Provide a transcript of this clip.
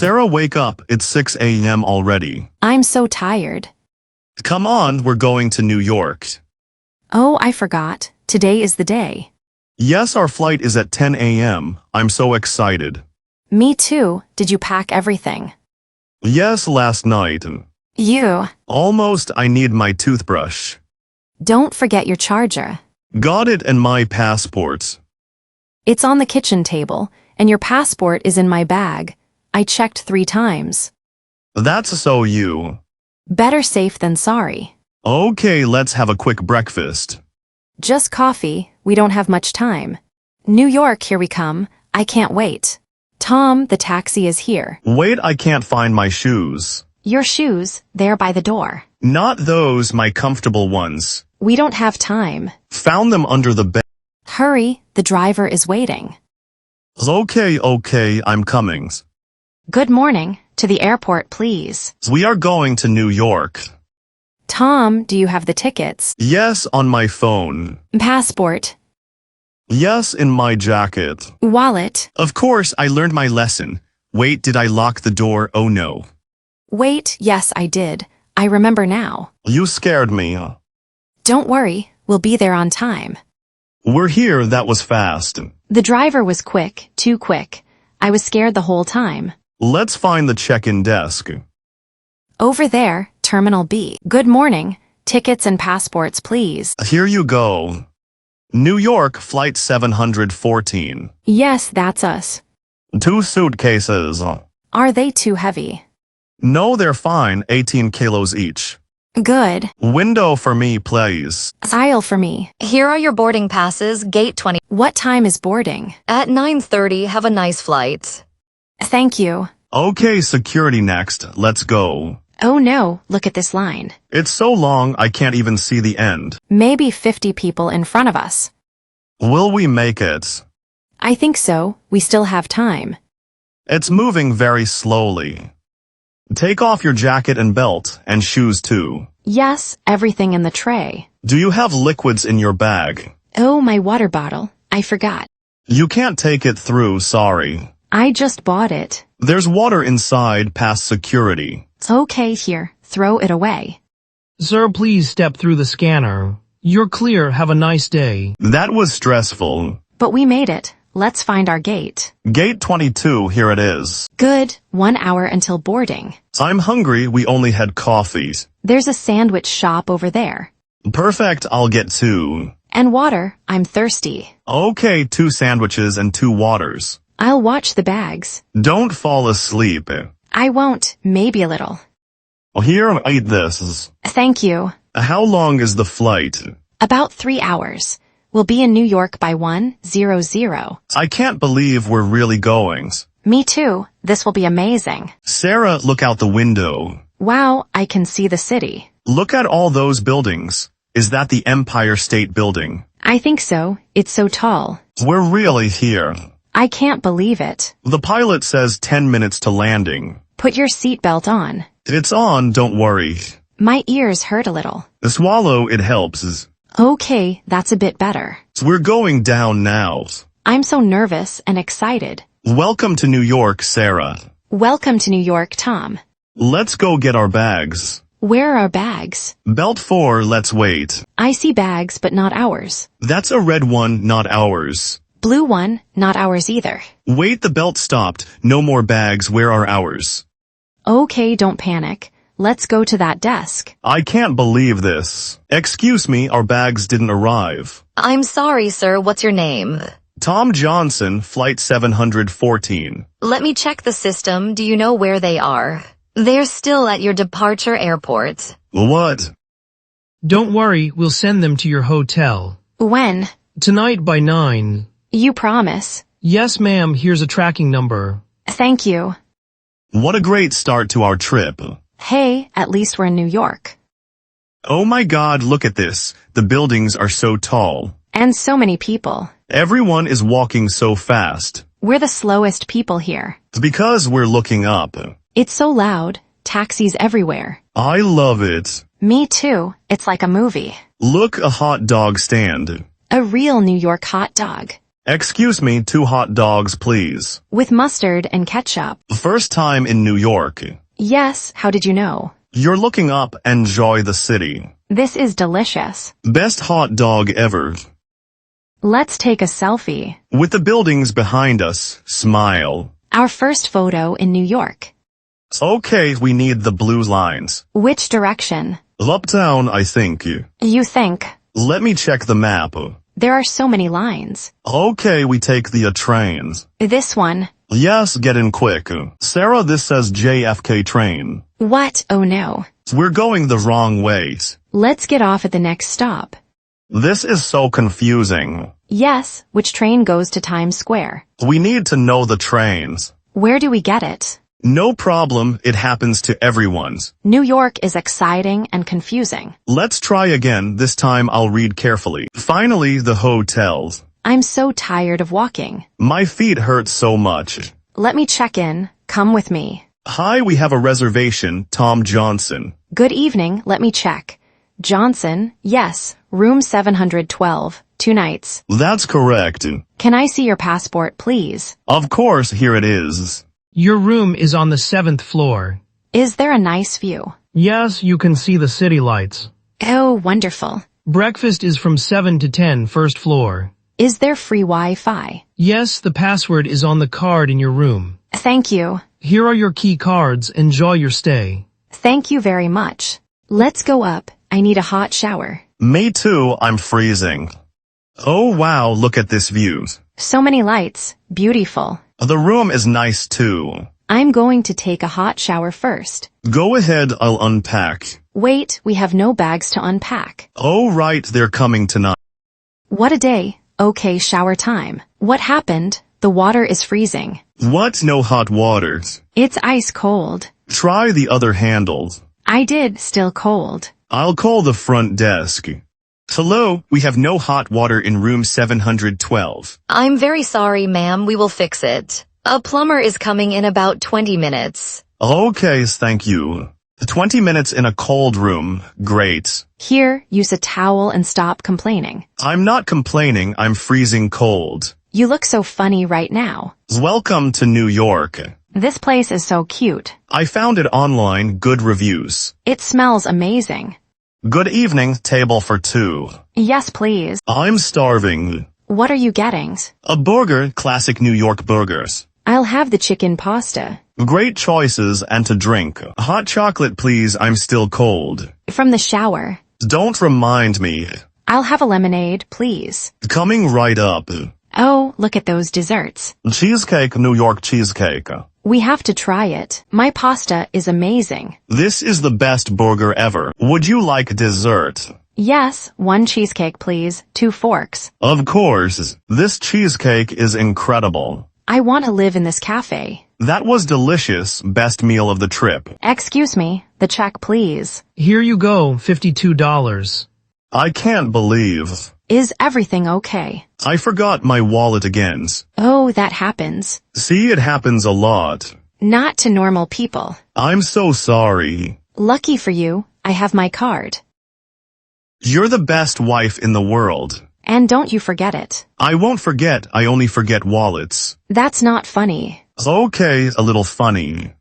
Sarah, wake up. It's 6 a.m. already. I'm so tired. Come on, we're going to New York. Oh, I forgot. Today is the day. Yes, our flight is at 10 a.m. I'm so excited. Me too. Did you pack everything? Yes, last night. You. Almost. I need my toothbrush. Don't forget your charger. Got it, and my passport. It's on the kitchen table, and your passport is in my bag. I checked 3 times. That's so you. Better safe than sorry. Okay, let's have a quick breakfast. Just coffee. We don't have much time. New York, here we come. I can't wait. Tom, the taxi is here. Wait, I can't find my shoes. Your shoes, they're by the door. Not those, my comfortable ones. We don't have time. Found them under the bed. Hurry, the driver is waiting. Okay, I'm coming. Good morning. To the airport, please. We are going to New York. Tom, do you have the tickets? Yes, on my phone. Passport. Yes, in my jacket. Wallet. Of course, I learned my lesson. Wait, did I lock the door? Oh no. Wait, yes, I did. I remember now. You scared me. Don't worry, we'll be there on time. We're here, that was fast. The driver was quick, too quick. I was scared the whole time. Let's find the check-in desk. Over there, Terminal B. Good morning. Tickets and passports, please. Here you go. New York, flight 714. Yes, that's us. 2 suitcases. Are they too heavy? No, they're fine, 18 kilos each. Good. Window for me, please. Aisle for me. Here are your boarding passes, gate 20. What time is boarding? At 9:30, have a nice flight. Thank you. Okay, security next. Let's go. Oh no, look at this line. It's so long, I can't even see the end. Maybe 50 people in front of us. Will we make it? I think so. We still have time. It's moving very slowly. Take off your jacket and belt, and shoes too. Yes, everything in the tray. Do you have liquids in your bag? Oh, my water bottle. I forgot. You can't take it through, sorry. I just bought it. There's water inside past security. Okay, here. Throw it away. Sir, please step through the scanner. You're clear. Have a nice day. That was stressful. But we made it. Let's find our gate. Gate 22, here it is. Good. 1 hour until boarding. I'm hungry, we only had coffees. There's a sandwich shop over there. Perfect, I'll get 2. And water. I'm thirsty. Okay, 2 sandwiches and 2 waters. I'll watch the bags. Don't fall asleep. I won't. Maybe a little. Here, eat this. Thank you. How long is the flight? About 3 hours. We'll be in New York by 1:00. I can't believe we're really going. Me too. This will be amazing. Sarah, look out the window. Wow, I can see the city. Look at all those buildings. Is that the Empire State Building? I think so. It's so tall. We're really here. I can't believe it. The pilot says 10 minutes to landing. Put your seatbelt on. It's on, don't worry. My ears hurt a little. Swallow, it helps. Okay, that's a bit better. We're going down now. I'm so nervous and excited. Welcome to New York, Sarah. Welcome to New York, Tom. Let's go get our bags. Where are our bags? Belt 4, let's wait. I see bags, but not ours. That's a red one, not ours. Blue one, not ours either. Wait, the belt stopped. No more bags, where are ours? Okay, don't panic. Let's go to that desk. I can't believe this. Excuse me, our bags didn't arrive. I'm sorry, sir. What's your name? Tom Johnson, flight 714. Let me check the system. Do you know where they are? They're still at your departure airport. What? Don't worry, we'll send them to your hotel. When? Tonight by 9. You promise? Yes, ma'am, here's a tracking number. Thank you. What a great start to our trip. Hey, at least we're in New York. Oh my God, look at this. The buildings are so tall. And so many people. Everyone is walking so fast. We're the slowest people here. It's because we're looking up. It's so loud. Taxis everywhere. I love it. Me too. It's like a movie. Look, a hot dog stand. A real New York hot dog. Excuse me, 2 hot dogs, please. With mustard and ketchup. First time in New York. Yes, how did you know? You're looking up, enjoy the city. This is delicious. Best hot dog ever. Let's take a selfie. With the buildings behind us, smile. Our first photo in New York. Okay, we need the blue lines. Which direction? Uptown, I think. You think? Let me check the map. There are so many lines. Okay, we take the trains. This one. Yes, get in quick. Sarah, this says JFK train. What? Oh no. We're going the wrong way. Let's get off at the next stop. This is so confusing. Yes, which train goes to Times Square? We need to know the trains. Where do we get it? No problem, it happens to everyone. New York is exciting and confusing. Let's try again, this time I'll read carefully. Finally, the hotels. I'm so tired of walking. My feet hurt so much. Let me check in. Come with me. Hi, we have a reservation, Tom Johnson. Good evening, let me check. Johnson, yes, room 712, 2 nights. That's correct. Can I see your passport, please? Of course, here it is. Your room is on the 7th floor. Is there a nice view? Yes, you can see the city lights. Oh, wonderful. Breakfast is from 7 to 10, first floor. Is there free Wi-Fi? Yes, the password is on the card in your room. Thank you. Here are your key cards. Enjoy your stay. Thank you very much. Let's go up. I need a hot shower. Me too, I'm freezing. Oh wow, look at this view. So many lights. Beautiful. The room is nice too. I'm going to take a hot shower first. Go ahead, I'll unpack. Wait, we have no bags to unpack. Oh right, they're coming tonight. What a day. Okay, shower time. What happened? The water is freezing. What? No hot water? It's ice cold. Try the other handles. I did, still cold. I'll call the front desk. Hello, we have no hot water in room 712. I'm very sorry, ma'am. We will fix it. A plumber is coming in about 20 minutes. Okay, thank you. 20 minutes in a cold room. Great. Here, use a towel and stop complaining. I'm not complaining, I'm freezing cold. You look so funny right now. Welcome to New York. This place is so cute. I found it online, good reviews. It smells amazing. Good evening, table for 2. Yes, please. I'm starving. What are you getting? A burger, classic New York burgers. I'll have the chicken pasta. Great choices and to drink. Hot chocolate, please, I'm still cold. From the shower. Don't remind me. I'll have a lemonade, please. Coming right up. Oh, look at those desserts. Cheesecake, New York cheesecake. We have to try it. My pasta is amazing. This is the best burger ever. Would you like dessert? Yes, 1 cheesecake, please. 2 forks. Of course. This cheesecake is incredible. I want to live in this cafe. That was delicious. Best meal of the trip. Excuse me, the check, please. Here you go, $52. I can't believe. Is everything okay? I forgot my wallet again. Oh, that happens. See, it happens a lot. Not to normal people. I'm so sorry. Lucky for you, I have my card. You're the best wife in the world. And don't you forget it. I won't forget, I only forget wallets. That's not funny. Okay, a little funny.